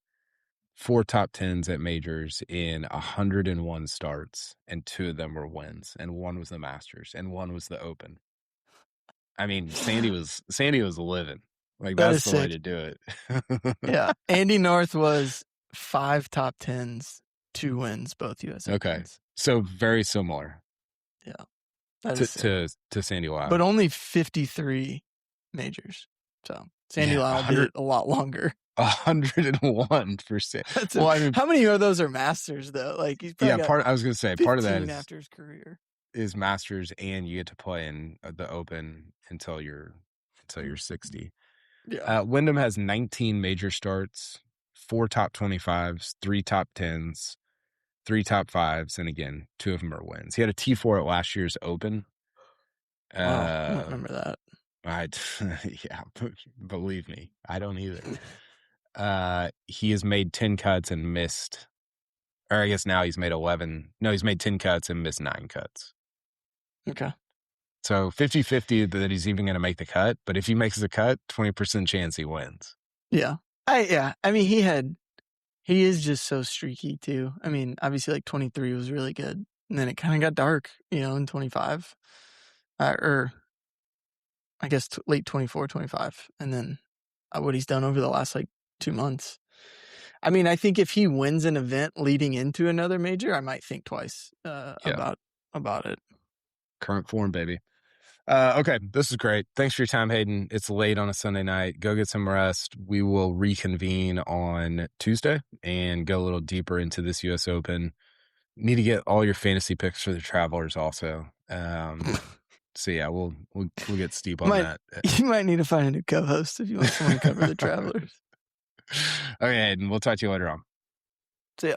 4 top 10s at majors in 101 starts, and 2 of them were wins, and 1 was the Masters, and 1 was the Open. I mean, Sandy was living. Like, That that's is the way sick. to do it. Yeah. Andy North was 5 top 10s, 2 wins, both US Okay. Opens. So very similar Yeah. That to is sick. Sandy Lyle. But only 53 majors. So Sandy Lyle did it a lot longer. 101%. Well, I mean, how many of those are Masters though? Like he's probably got I was gonna say part of that is after his career is Masters, and you get to play in the Open until you're 60. Yeah. Wyndham has 19 major starts, 4 top 25s, 3 top 10s, 3 top 5s, and again, 2 of them are wins. He had a T4 at last year's Open. Wow, I don't remember that. Yeah, believe me, I don't either. He has made 10 cuts and missed, or I guess now he's made 11. No, he's made 10 cuts and missed 9 cuts. Okay. So 50-50 that he's even going to make the cut. But if he makes the cut, 20% chance he wins. Yeah. I mean, he is just so streaky too. I mean, obviously like 23 was really good. And then it kind of got dark, in 25. Or I guess late 24, 25. And then what he's done over the last like 2 months. I mean, I think if he wins an event leading into another major, I might think twice about it. Current form, baby. Okay, this is great. Thanks for your time, Hayden. It's late on a Sunday night. Go get some rest. We will reconvene on Tuesday and go a little deeper into this U.S. Open. Need to get all your fantasy picks for the Travelers also. So yeah, we'll get steep on that. You might need to find a new co-host if you want someone to cover the Travelers. Okay, Hayden, we'll talk to you later on. See ya.